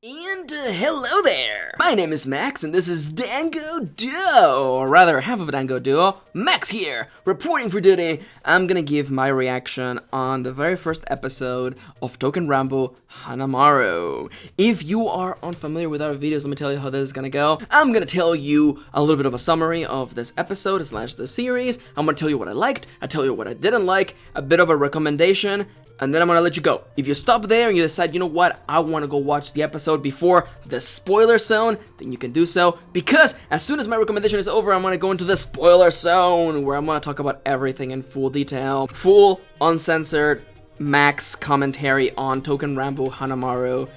And hello there! My name is Max, and this is Dango Duo, or rather, half of Dango Duo. Max here, reporting for duty. I'm gonna give my reaction on the very first episode of Touken Ranbu Hanamaru. If you are unfamiliar with our videos, let me tell you how this is gonna go. I'm gonna tell you a little bit of a summary of this episode slash the series. I'm gonna tell you what I liked, I tell you what I didn't like, a bit of a recommendation, and then I'm gonna let you go. If you stop there and you decide, you know what, I wanna go watch the episode before the spoiler zone, then you can do so, because as soon as my recommendation is over, I'm gonna go into the spoiler zone, where I'm gonna talk about everything in full detail. Full, uncensored, Max commentary on Touken Ranbu Hanamaru.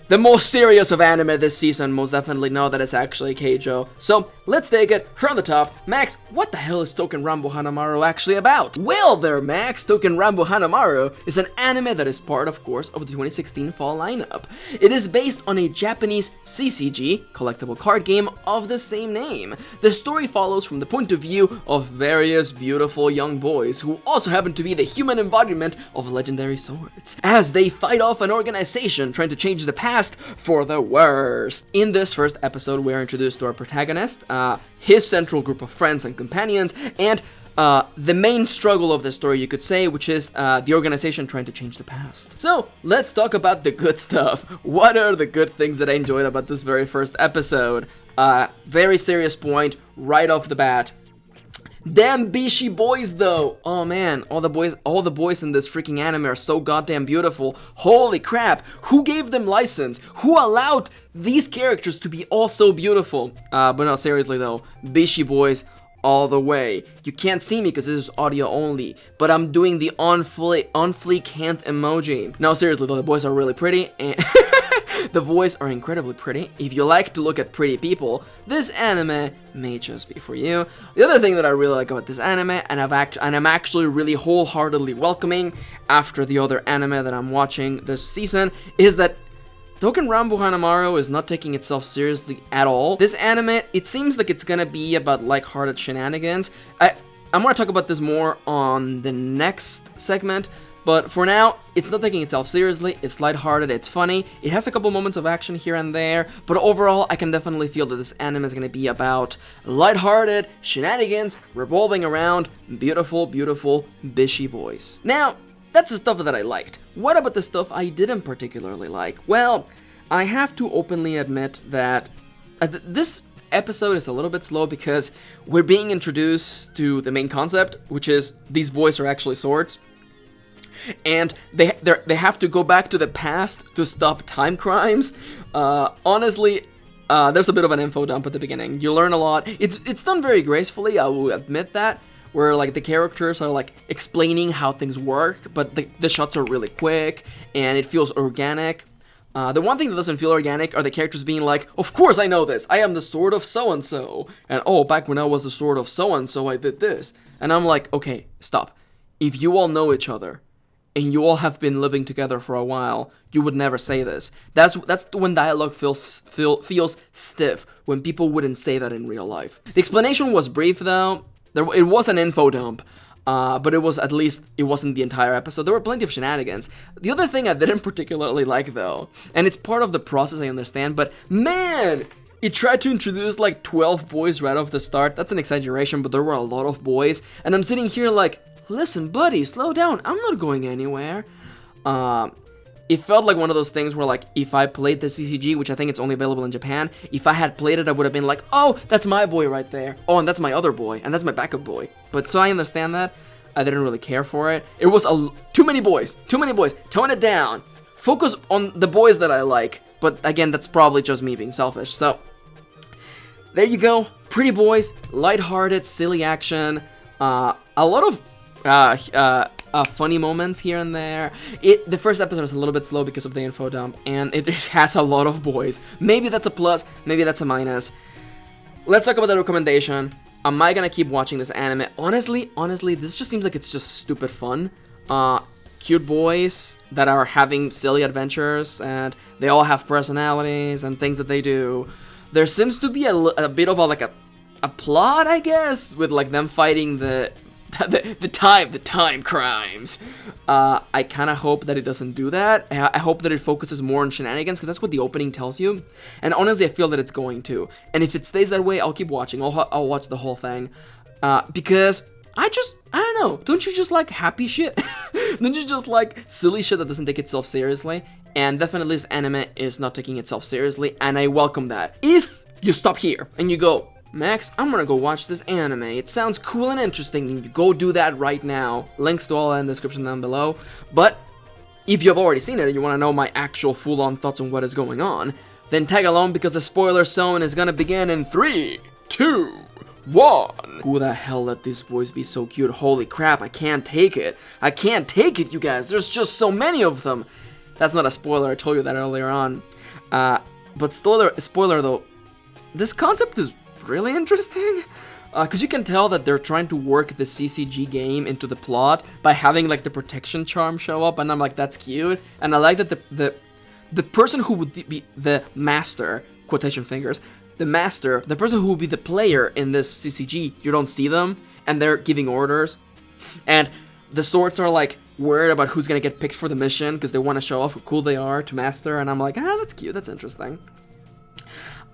The most serious of anime this season, most definitely know that it's actually Keijo. So, let's take it from the top. Max, what the hell is Touken Ranbu Hanamaru actually about? Well there, Max, Touken Ranbu Hanamaru is an anime that is part, of course, of the 2016 fall lineup. It is based on a Japanese CCG, collectible card game, of the same name. The story follows from the point of view of various beautiful young boys, who also happen to be the human embodiment of legendary swords, as they fight off an organization trying to change the past for the worst. In this first episode, we are introduced to our protagonist, his central group of friends and companions, and the main struggle of the story, you could say, which is the organization trying to change the past. So, let's talk about the good stuff. What are the good things that I enjoyed about this very first episode? Very serious point, right off the bat. Damn Bishi boys though! Oh man, all the boys in this freaking anime are so goddamn beautiful. Holy crap, who gave them license? Who allowed these characters to be all so beautiful? But no, seriously though, Bishi boys all the way. You can't see me because this is audio only, but I'm doing the on fleek hand emoji. No, seriously though, the boys are really pretty, and the boys are incredibly pretty. If you like to look at pretty people, this anime may just be for you. The other thing that I really like about this anime, and I'm actually really wholeheartedly welcoming after the other anime that I'm watching this season, is that Touken Ranbu Hanamaru is not taking itself seriously at all. This anime, it seems like it's gonna be about lighthearted shenanigans. I'm gonna talk about this more on the next segment, but for now, it's not taking itself seriously, it's lighthearted, it's funny, it has a couple moments of action here and there, but overall, I can definitely feel that this anime is gonna be about lighthearted shenanigans revolving around beautiful, beautiful Bishi boys. Now, that's the stuff that I liked. What about the stuff I didn't particularly like? Well, I have to openly admit that this episode is a little bit slow because we're being introduced to the main concept, which is these boys are actually swords. And they have to go back to the past to stop time crimes. Honestly, there's a bit of an info dump at the beginning. You learn a lot. It's done very gracefully, I will admit that, where like the characters are like explaining how things work, but the shots are really quick and it feels organic. The one thing that doesn't feel organic are the characters being like, of course I know this, I am the sword of so-and-so, and oh, back when I was the sword of so-and-so, I did this. And I'm like, okay, stop. If you all know each other, and you all have been living together for a while, you would never say this. That's when dialogue feels stiff, when people wouldn't say that in real life. The explanation was brief though. It was an info dump, but it wasn't the entire episode. There were plenty of shenanigans. The other thing I didn't particularly like though, and it's part of the process, I understand, but man, it tried to introduce like 12 boys right off the start. That's an exaggeration, but there were a lot of boys, and I'm sitting here like, listen, buddy, slow down. I'm not going anywhere. It felt like one of those things where, like, if I played the CCG, which I think it's only available in Japan, if I had played it, I would have been like, oh, that's my boy right there. Oh, and that's my other boy, and that's my backup boy. But so I understand that. I didn't really care for it. It was too many boys. Tone it down. Focus on the boys that I like. But again, that's probably just me being selfish. So there you go. Pretty boys, lighthearted, silly action. A lot of funny moments here and there. The first episode is a little bit slow because of the info dump, and it has a lot of boys. Maybe that's a plus, maybe that's a minus. Let's talk about the recommendation. Am I gonna keep watching this anime? Honestly, this just seems like it's just stupid fun. Cute boys that are having silly adventures, and they all have personalities and things that they do. There seems to be a bit of a plot, I guess, with like them fighting the the time crimes. I kind of hope that it doesn't do that. I hope that it focuses more on shenanigans, because that's what the opening tells you. And honestly, I feel that it's going to. And if it stays that way, I'll keep watching. I'll watch the whole thing. Because I don't know. Don't you just like happy shit? Don't you just like silly shit that doesn't take itself seriously? And definitely this anime is not taking itself seriously, and I welcome that. If you stop here and you go, Max, I'm gonna go watch this anime. It sounds cool and interesting. You go do that right now. Links to all that in the description down below. But if you have already seen it and you want to know my actual full-on thoughts on what is going on, then tag along, because the spoiler zone is gonna begin in 3, 2, 1. Who the hell let these boys be so cute? Holy crap, I can't take it. I can't take it, you guys. There's just so many of them. That's not a spoiler. I told you that earlier on. But spoiler though, this concept is really interesting, because you can tell that they're trying to work the CCG game into the plot by having like the protection charm show up, and I'm like, that's cute. And I like that the person who would be the master, quotation fingers, the person who will be the player in this CCG, you don't see them, and they're giving orders, and the swords are like worried about who's gonna get picked for the mission because they want to show off how cool they are to master, and I'm like, that's cute, that's interesting.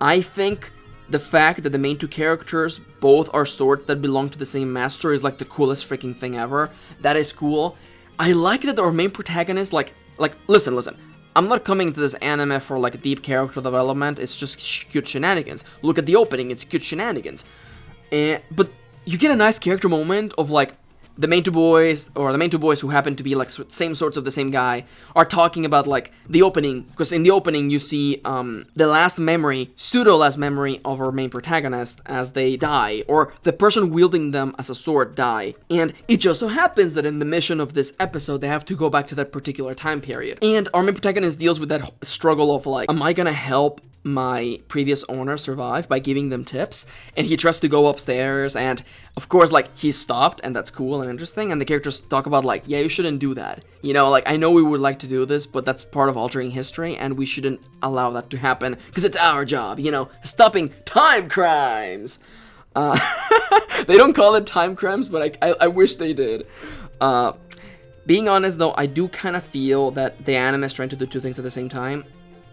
I think the fact that the main two characters both are swords that belong to the same master is like the coolest freaking thing ever. That is cool. I like that our main protagonist, listen. I'm not coming to this anime for like deep character development. It's just cute shenanigans. Look at the opening, it's cute shenanigans. But you get a nice character moment of like the main two boys who happen to be like same sorts of the same guy are talking about like the opening, because in the opening you see the pseudo last memory of our main protagonist as they die, or the person wielding them as a sword die. And it just so happens that in the mission of this episode they have to go back to that particular time period. And our main protagonist deals with that struggle of like, am I gonna help my previous owner survive by giving them tips? And he tries to go upstairs, and of course like he's stopped, and that's cool and interesting, and the characters talk about like, yeah, you shouldn't do that, you know, like I know we would like to do this, but that's part of altering history and we shouldn't allow that to happen because it's our job, you know, stopping time crimes. They don't call it time crimes, but I wish they did. Being honest though, I do kind of feel that the anime is trying to do two things at the same time.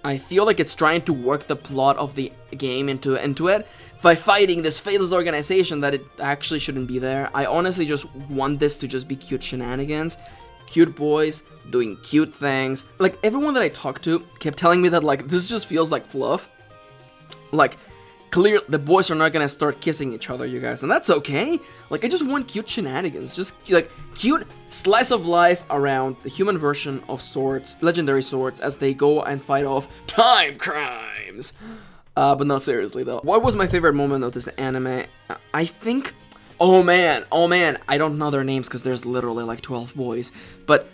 I feel like it's trying to work the plot of the game into it by fighting this faithless organization that it actually shouldn't be there. I honestly just want this to just be cute shenanigans. Cute boys doing cute things. Like, everyone that I talked to kept telling me that, like, this just feels like fluff. Like, clear, the boys are not gonna start kissing each other, you guys, and that's okay. Like, I just want cute shenanigans. Just, like, cute slice of life around the human version of swords, legendary swords, as they go and fight off time crimes. But not seriously, though. What was my favorite moment of this anime? I think... Oh man, I don't know their names because there's literally like 12 boys. But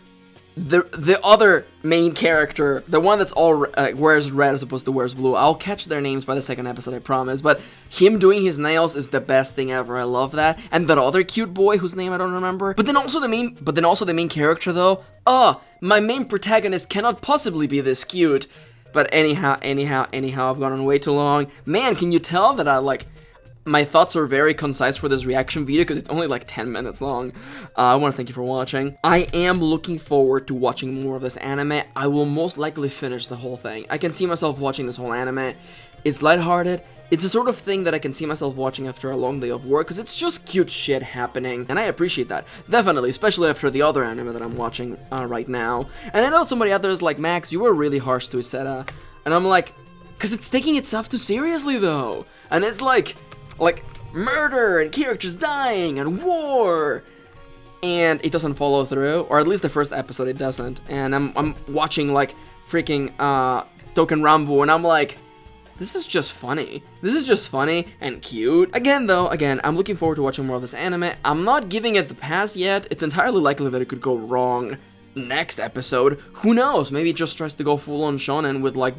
the other main character, the one that's all wears red as opposed to wears blue, I'll catch their names by the second episode, I promise. But him doing his nails is the best thing ever. I love that. And that other cute boy whose name I don't remember. But then also the main character though. My main protagonist cannot possibly be this cute. But anyhow, I've gone on way too long. Man, can you tell that my thoughts are very concise for this reaction video because it's only like 10 minutes long. I want to thank you for watching. I am looking forward to watching more of this anime. I will most likely finish the whole thing. I can see myself watching this whole anime. It's lighthearted. It's the sort of thing that I can see myself watching after a long day of work because it's just cute shit happening, and I appreciate that. Definitely, especially after the other anime that I'm watching right now. And I know somebody out there is like, Max, you were really harsh to Iseta. And I'm like, because it's taking itself too seriously though. And it's like murder and characters dying and war, and it doesn't follow through, or at least the first episode it doesn't. And I'm watching like freaking Touken Ranbu, and I'm like, this is just funny. This is just funny and cute. Again, I'm looking forward to watching more of this anime. I'm not giving it the pass yet. It's entirely likely that it could go wrong next episode. Who knows? Maybe it just tries to go full on shonen with like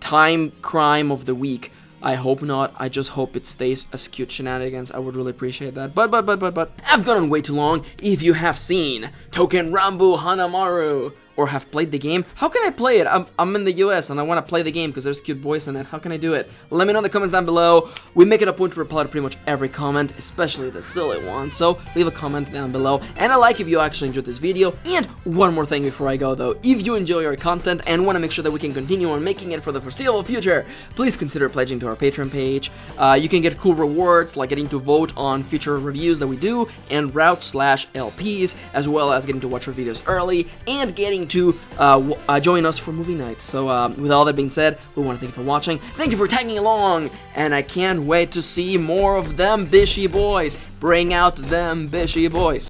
time crime of the week. I hope not. I just hope it stays as cute shenanigans. I would really appreciate that. But I've gone on way too long. If you have seen Touken Ranbu Hanamaru, or have played the game, how can I play it? I'm in the US and I want to play the game because there's cute boys in it. How can I do it? Let me know in the comments down below. We make it a point to reply to pretty much every comment, especially the silly ones, so leave a comment down below, and a like if you actually enjoyed this video. And one more thing before I go though, if you enjoy our content and want to make sure that we can continue on making it for the foreseeable future, please consider pledging to our Patreon page. You can get cool rewards like getting to vote on future reviews that we do and route/LPs, as well as getting to watch our videos early and getting to join us for movie night. So with all that being said, we want to thank you for watching. Thank you for tagging along, and I can't wait to see more of them bishy boys. Bring out them bishy boys.